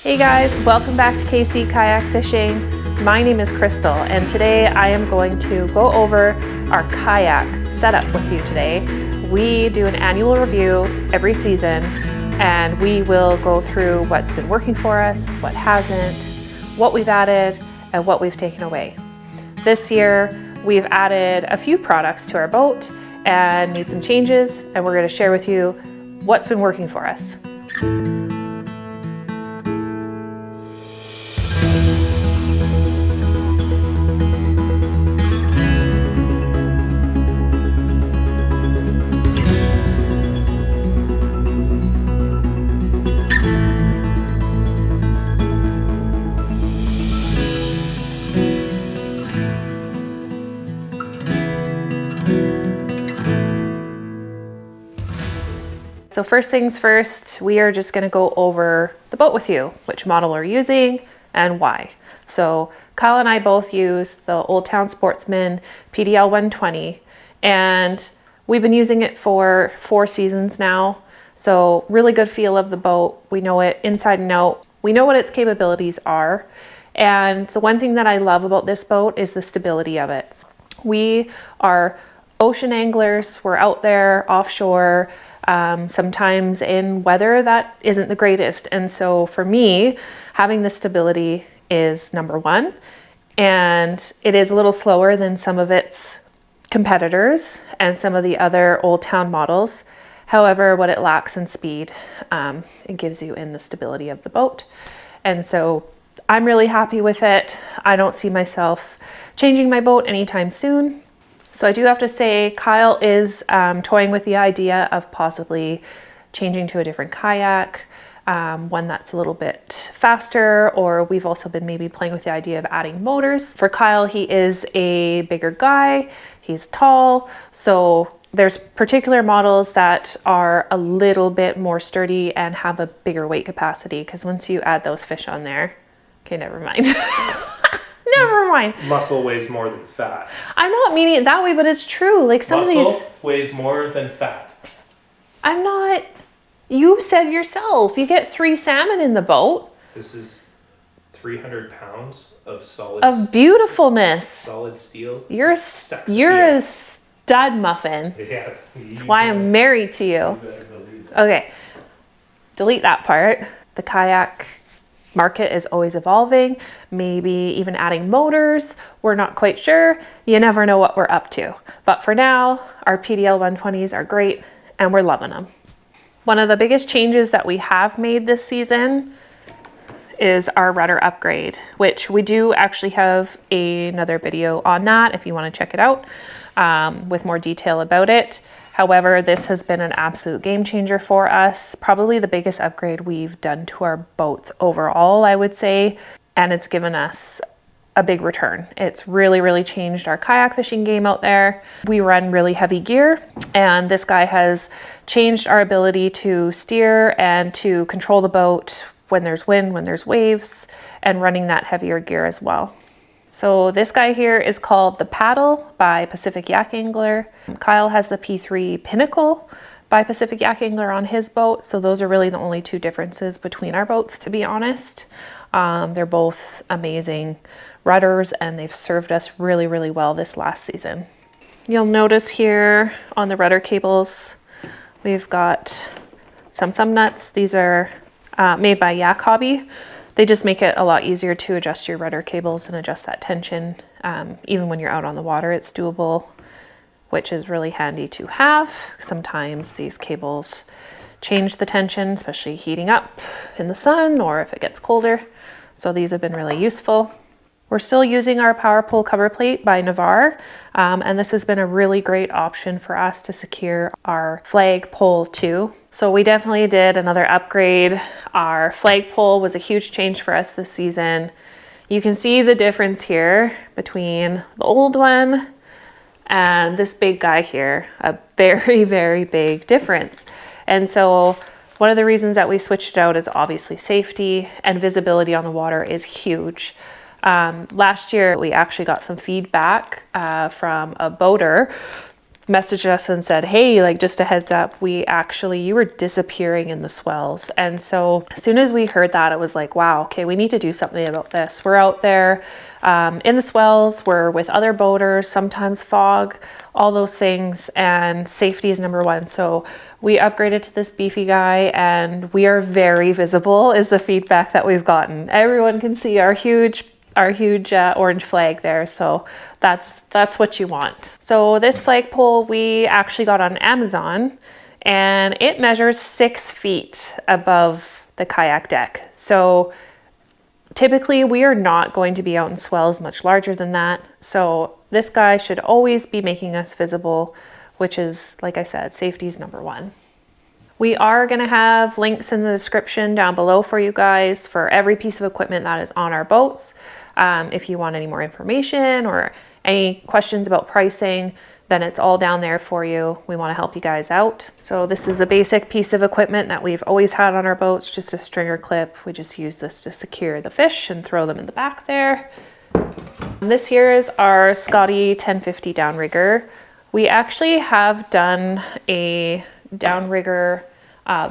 Hey guys, welcome back to KC Kayak Fishing. My name is Crystal and today I am going to go over our kayak setup with you today. We do an annual review every season and we will go through what's been working for us, what hasn't, what we've added, and what we've taken away. This year we've added a few products to our boat and made some changes, and we're going to share with you what's been working for us. So first things first, we are just going to go over the boat with you, which model we're using and why. So Kyle and I both use the Old Town Sportsman PDL 120, and we've been using it for 4 seasons now. So really good feel of the boat. We know it inside and out. We know what its capabilities are. And the one thing that I love about this boat is the stability of it. We are ocean anglers. We're out there offshore, sometimes in weather that isn't the greatest. And so for me, having the stability is number one. And it is a little slower than some of its competitors and some of the other Old Town models. However, what it lacks in speed, it gives you in the stability of the boat. And so I'm really happy with it. I don't see myself changing my boat anytime soon. So I do have to say, Kyle is toying with the idea of possibly changing to a different kayak, one that's a little bit faster, or we've also been maybe playing with the idea of adding motors. For Kyle, he is a bigger guy, he's tall, so there's particular models that are a little bit more sturdy and have a bigger weight capacity, because once you add those fish on there, okay, never mind. Never mind. Muscle weighs more than fat. I'm not meaning it that way, but it's true. Like some Muscle of these weighs more than fat. I'm not. You said yourself, you get 3 salmon in the boat. This is 300 pounds of solid. Of beautifulness. Solid steel. You're a stud muffin. Yeah. That's why I'm married to you. Okay. Delete that part. The kayak market is always evolving, maybe even adding motors. We're not quite sure. You never know what we're up to. But for now, our PDL 120s are great and we're loving them. One of the biggest changes that we have made this season is our rudder upgrade, which we do actually have another video on that if you want to check it out with more detail about it. However, this has been an absolute game changer for us. Probably the biggest upgrade we've done to our boats overall, I would say. And it's given us a big return. It's really changed our kayak fishing game out there. We run really heavy gear, and this guy has changed our ability to steer and to control the boat when there's wind, when there's waves, and running that heavier gear as well. So this guy here is called the Paddle by Pacific Yak Angler. Kyle has the P3 Pinnacle by Pacific Yak Angler on his boat. So those are really the only 2 differences between our boats, to be honest. They're both amazing rudders and they've served us really well this last season. You'll notice here on the rudder cables, we've got some thumb nuts. These are made by Yak Hobby. They just make it a lot easier to adjust your rudder cables and adjust that tension. Even when you're out on the water, it's doable, which is really handy to have. Sometimes these cables change the tension, especially heating up in the sun or if it gets colder. So these have been really useful. We're still using our power pole cover plate by Navarre, and this has been a really great option for us to secure our flag pole too. So we definitely did another upgrade. Our flag pole was a huge change for us this season. You can see the difference here between the old one and this big guy here, a very big difference. And so one of the reasons that we switched it out is obviously safety, and visibility on the water is huge. Last year we actually got some feedback from a boater messaged us and said, hey, like just a heads up, you were disappearing in the swells. And so as soon as we heard that, it was like, wow, okay, we need to do something about this. We're out there in the swells, we're with other boaters, sometimes fog, all those things, and safety is number one. So we upgraded to this beefy guy, and we are very visible is the feedback that we've gotten. Everyone can see our huge orange flag there. So that's what you want. So this flagpole we actually got on Amazon, and it measures 6 feet above the kayak deck. So typically we are not going to be out in swells much larger than that. So this guy should always be making us visible, which is, like I said, safety is number one. We are going to have links in the description down below for you guys for every piece of equipment that is on our boats. If you want any more information or any questions about pricing, then it's all down there for you. We want to help you guys out. So this is a basic piece of equipment that we've always had on our boats, just a stringer clip. We just use this to secure the fish and throw them in the back there. This here is our Scotty 1050 downrigger. We actually have done a downrigger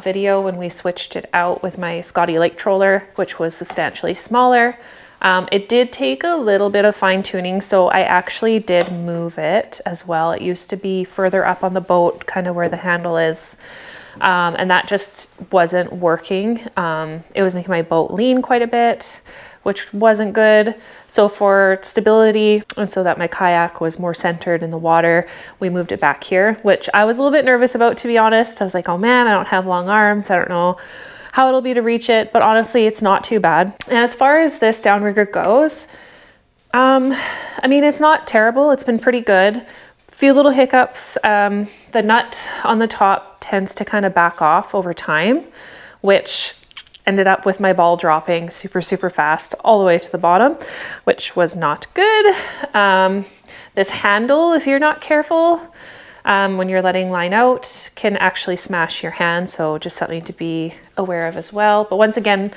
video when we switched it out with my Scotty lake troller, which was substantially smaller. It did take a little bit of fine tuning, so I actually did move it as well. It used to be further up on the boat, kind of where the handle is, and that just wasn't working. It was making my boat lean quite a bit, which wasn't good. So for stability and so that my kayak was more centered in the water, we moved it back here, which I was a little bit nervous about, to be honest. I was like, oh man, I don't have long arms. I don't know how it'll be to reach it, but honestly, it's not too bad. And as far as this downrigger goes, I mean, it's not terrible. It's been pretty good. Few little hiccups. The nut on the top tends to kind of back off over time, which ended up with my ball dropping super fast all the way to the bottom, which was not good. This handle, if you're not careful, when you're letting line out, can actually smash your hand. So just something to be aware of as well. But once again,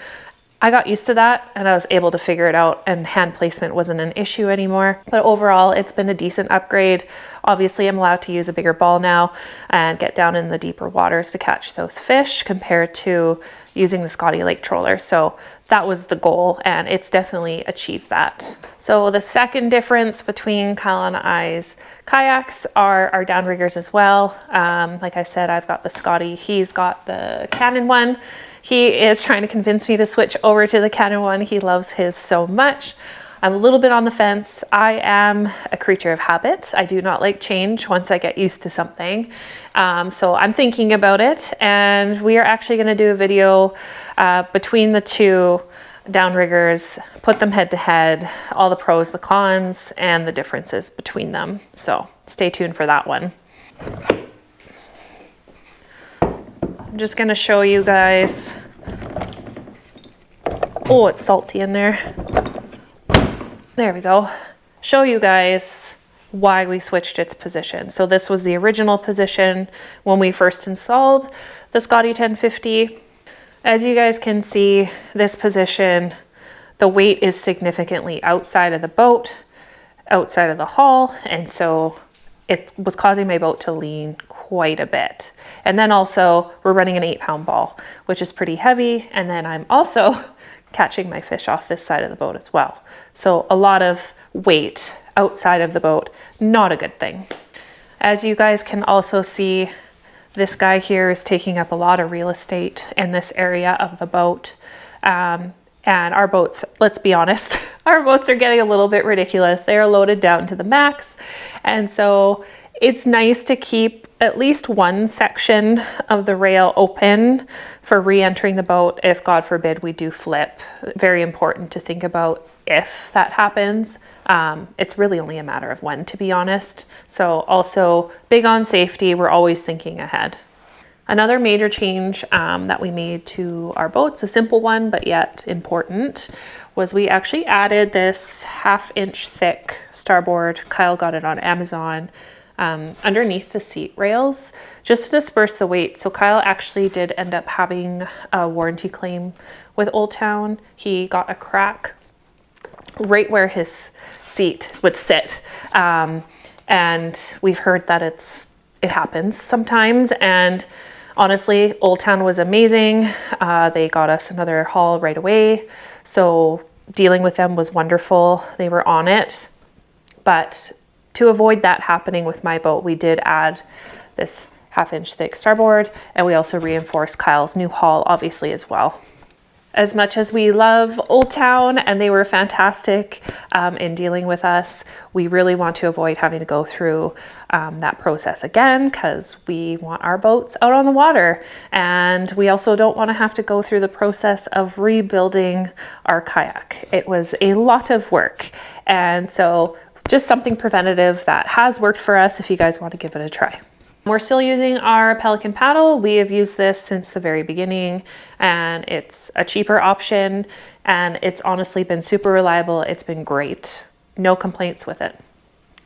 I got used to that and I was able to figure it out, and hand placement wasn't an issue anymore. But overall, it's been a decent upgrade. Obviously, I'm allowed to use a bigger ball now and get down in the deeper waters to catch those fish compared to using the Scotty lake troller. So that was the goal, and it's definitely achieved that. So the second difference between Kyle and I's kayaks are our downriggers as well. Like I said, I've got the Scotty, he's got the Canon one. He is trying to convince me to switch over to the Canon one. He loves his so much. I'm a little bit on the fence. I am a creature of habit. I do not like change once I get used to something. So I'm thinking about it, and we are actually going to do a video between the two downriggers, put them head to head, all the pros, the cons, and the differences between them. So stay tuned for that one. I'm just going to show you guys. Oh, it's salty in there. There we go. Show you guys why we switched its position. So this was the original position when we first installed the Scotty 1050. As you guys can see, this position, the weight is significantly outside of the boat, outside of the hull, and so it was causing my boat to lean quite a bit. And then also we're running an 8-pound ball, which is pretty heavy, and then I'm also catching my fish off this side of the boat as well. So a lot of weight outside of the boat, not a good thing. As you guys can also see, this guy here is taking up a lot of real estate in this area of the boat. And our boats, let's be honest, our boats are getting a little bit ridiculous. They are loaded down to the max. And so it's nice to keep at least one section of the rail open for re-entering the boat if, God forbid, we do flip. Very important to think about if that happens. It's really only a matter of when, to be honest. So also big on safety. We're always thinking ahead. Another major change that we made to our boats, a simple one, but yet important, was we actually added this 1/2-inch thick Starboard. Kyle got it on Amazon. Underneath the seat rails, just to disperse the weight. So Kyle actually did end up having a warranty claim with Old Town. He got a crack right where his seat would sit. And we've heard that it's it happens sometimes. And honestly, Old Town was amazing. They got us another haul right away. So dealing with them was wonderful. They were on it. But to avoid that happening with my boat, we did add this 1/2 inch thick starboard, and we also reinforced Kyle's new hull obviously as well. As much as we love Old Town and they were fantastic in dealing with us, we really want to avoid having to go through that process again, because we want our boats out on the water, and we also don't want to have to go through the process of rebuilding our kayak. It was a lot of work, and so just something preventative that has worked for us if you guys want to give it a try. We're still using our Pelican paddle. We have used this since the very beginning, and it's a cheaper option, and it's honestly been super reliable. It's been great. No complaints with it.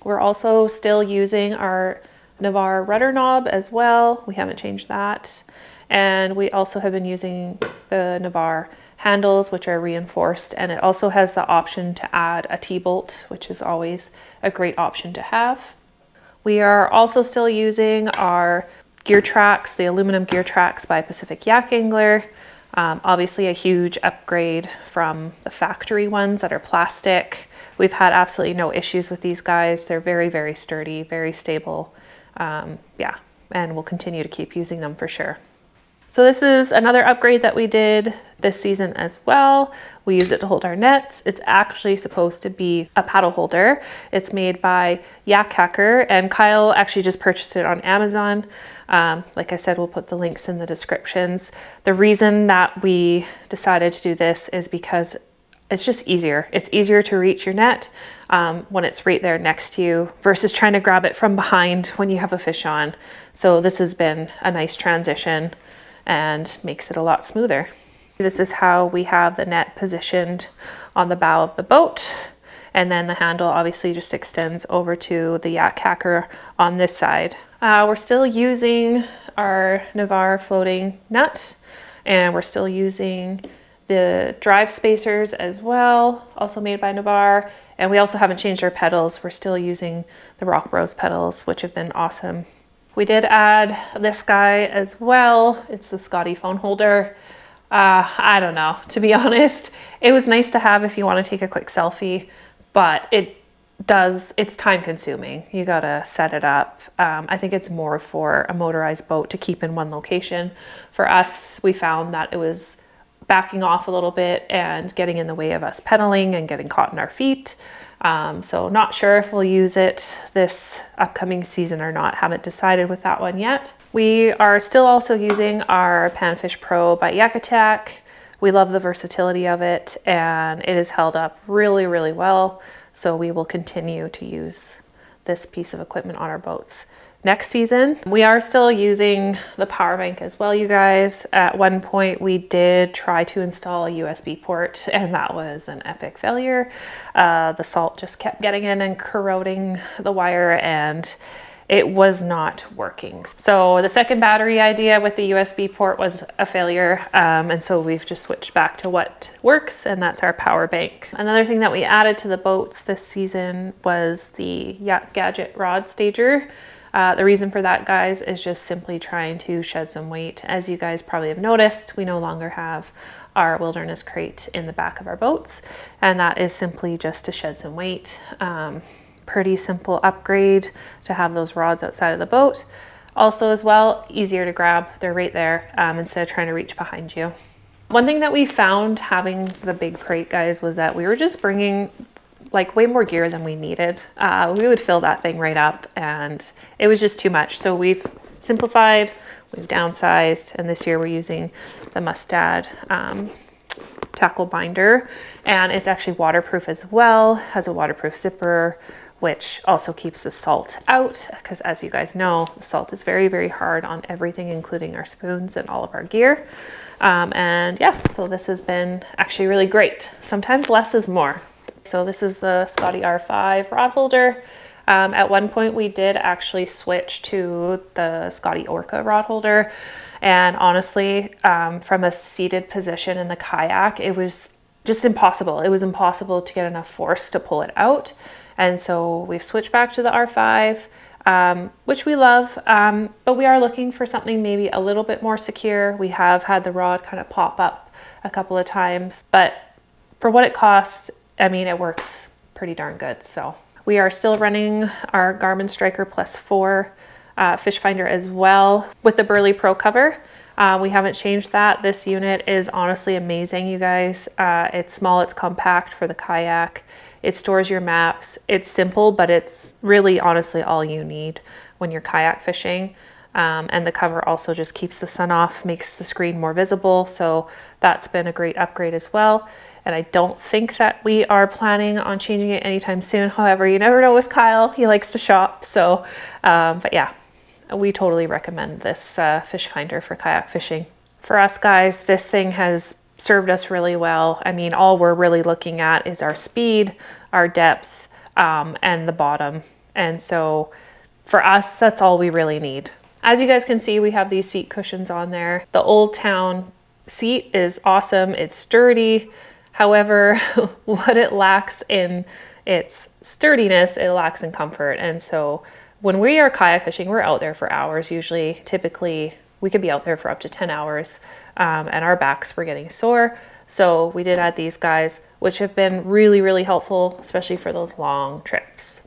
We're also still using our Navarre rudder knob as well. We haven't changed that. And we also have been using the Navarre handles, which are reinforced, and it also has the option to add a T-bolt, which is always a great option to have. We are also still using our gear tracks, the aluminum gear tracks by Pacific Yak Angler. Obviously a huge upgrade from the factory ones that are plastic. We've had absolutely no issues with these guys. They're very, very sturdy, very stable. Yeah, and we'll continue to keep using them for sure. So this is another upgrade that we did this season as well. We use it to hold our nets. It's actually supposed to be a paddle holder. It's made by Yak Attack, and Kyle actually just purchased it on Amazon. Like I said, we'll put the links in the descriptions. The reason that we decided to do this is because it's just easier. It's easier to reach your net when it's right there next to you versus trying to grab it from behind when you have a fish on. So this has been a nice transition and makes it a lot smoother. This is how we have the net positioned on the bow of the boat, and then the handle obviously just extends over to the Yak Attack on this side. We're still using our Navarre floating nut, and we're still using the drive spacers as well, also made by Navarre, and we also haven't changed our pedals. We're still using the Rock Bros pedals, which have been awesome. We did add this guy as well. It's the Scotty phone holder. I don't know, to be honest. It was nice to have if you want to take a quick selfie, but it's time consuming. You gotta set it up. I think it's more for a motorized boat to keep in one location. For us, we found that it was backing off a little bit and getting in the way of us pedaling and getting caught in our feet. So not sure if we'll use it this upcoming season or not. Haven't decided with that one yet. We are still also using our Panfish Pro by Yak Attack. We love the versatility of it, and it has held up really, really well. So we will continue to use this piece of equipment on our boats next season. We are still using the power bank as well, you guys. At one point we did try to install a USB port, and that was an epic failure. The salt just kept getting in and corroding the wire, and it was not working. So the second battery idea with the USB port was a failure, and so we've just switched back to what works, and that's our power bank. Another thing that we added to the boats this season was the Yak Gadget Rod Stager. The reason for that, guys, is just simply trying to shed some weight. As you guys probably have noticed, we no longer have our wilderness crate in the back of our boats, and that is simply just to shed some weight. Pretty simple upgrade to have those rods outside of the boat. Also as well, easier to grab. They're right there instead of trying to reach behind you. One thing that we found having the big crate, guys, was that we were just bringing like way more gear than we needed. We would fill that thing right up, and it was just too much. So we've simplified, we've downsized, and this year we're using the Mustad tackle binder, and it's actually waterproof as well. Has a waterproof zipper, which also keeps the salt out, because as you guys know, the salt is very, very hard on everything, including our spoons and all of our gear. And yeah, so this has been actually really great. Sometimes less is more. So this is the Scotty R5 rod holder. At one point we did actually switch to the Scotty Orca rod holder, and honestly, from a seated position in the kayak, it was just impossible. It was impossible to get enough force to pull it out. And so we've switched back to the R5. which we love, but we are looking for something maybe a little bit more secure. We have had the rod kind of pop up a couple of times, but for what it costs, I mean, it works pretty darn good. So we are still running our Garmin Striker Plus 4 fish finder as well with the Burley Pro cover. We haven't changed that. This unit is honestly amazing, you guys. It's small, it's compact for the kayak. It stores your maps. It's simple, but it's really honestly all you need when you're kayak fishing. And the cover also just keeps the sun off, makes the screen more visible. So that's been a great upgrade as well. And I don't think that we are planning on changing it anytime soon. However, you never know with Kyle, he likes to shop. So, but yeah, we totally recommend this fish finder for kayak fishing. For us guys, this thing has served us really well. I mean, all we're really looking at is our speed, our depth, and the bottom. And so for us, that's all we really need. As you guys can see, we have these seat cushions on there. The Old Town seat is awesome. It's sturdy. However, what it lacks in its sturdiness, it lacks in comfort. And so when we are kayak fishing, we're out there for hours. Usually, typically, we could be out there for up to 10 hours and our backs were getting sore. So we did add these guys, which have been really, really helpful, especially for those long trips.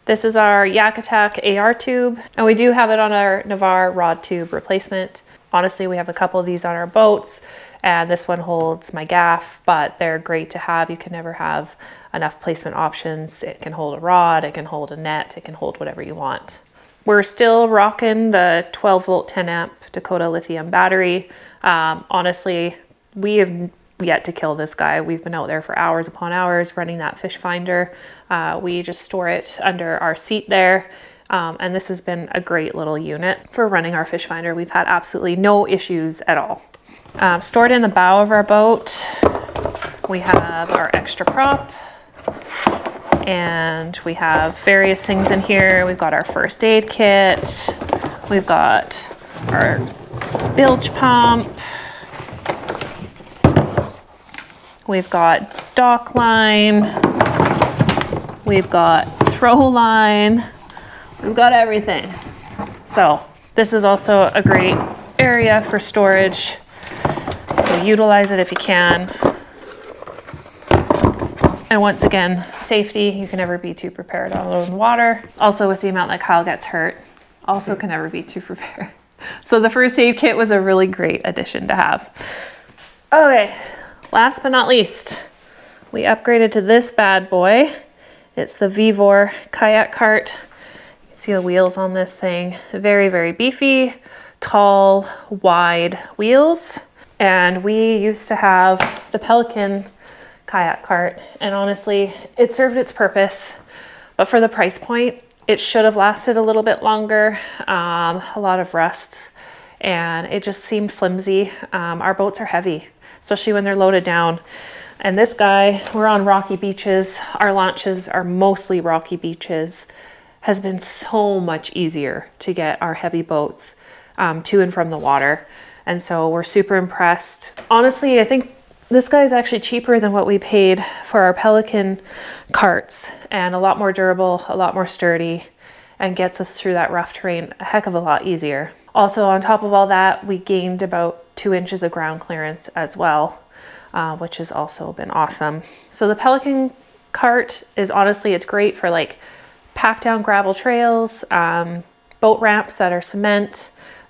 This is our Yak Attack AR tube, and we do have it on our Navarre rod tube replacement. Honestly, we have a couple of these on our boats, and this one holds my gaff, but they're great to have. You can never have enough placement options. It can hold a rod, it can hold a net, it can hold whatever you want. We're still rocking the 12 volt 10 amp Dakota lithium battery. Honestly, we have yet to kill this guy. We've been out there for hours upon hours running that fish finder. We just store it under our seat there. And this has been a great little unit for running our fish finder. We've had absolutely no issues at all. Stored in the bow of our boat, we have our extra prop, and we have various things in here. We've got our first aid kit, we've got our bilge pump, we've got dock line, we've got throw line, we've got everything. So this is also a great area for storage. So utilize it if you can. And once again, safety, you can never be too prepared on the water. Also with the amount that Kyle gets hurt, also can never be too prepared. So the first aid kit was a really great addition to have. Okay, last but not least, we upgraded to this bad boy. It's the Vivor Kayak Cart. You can see the wheels on this thing. Very, very beefy, tall, wide wheels. And we used to have the Pelican Kayak Cart, and honestly, it served its purpose, but for the price point, it should have lasted a little bit longer. A lot of rust, and it just seemed flimsy. Our boats are heavy, especially when they're loaded down. And this guy, we're on rocky beaches. Our launches are mostly rocky beaches. Has been so much easier to get our heavy boats to and from the water. And so we're super impressed. Honestly, I think this guy is actually cheaper than what we paid for our Pelican carts, and a lot more durable, a lot more sturdy, and gets us through that rough terrain a heck of a lot easier. Also, on top of all that, we gained about 2 inches of ground clearance as well, which has also been awesome. So the Pelican cart is honestly, it's great for like packed down gravel trails, boat ramps that are cement,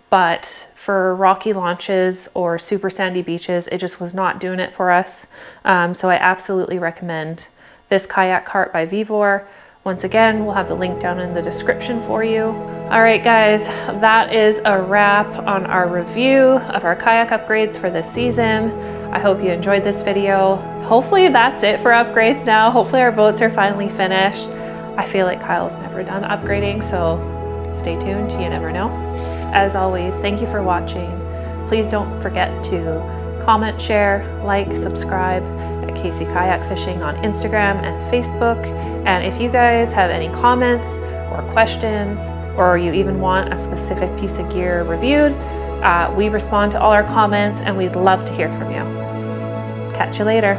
but for rocky launches or super sandy beaches, it just was not doing it for us. So I absolutely recommend this Kayak Cart by Vivor. Once again, we'll have the link down in the description for you. All right, guys, that is a wrap on our review of our kayak upgrades for this season. I hope you enjoyed this video. Hopefully that's it for upgrades now. Hopefully our boats are finally finished. I feel like Kyle's never done upgrading, so stay tuned, you never know. As always, thank you for watching. Please don't forget to comment, share, like, subscribe at Casey Kayak Fishing on Instagram and Facebook. And if you guys have any comments or questions, or you even want a specific piece of gear reviewed, we respond to all our comments and we'd love to hear from you. Catch you later.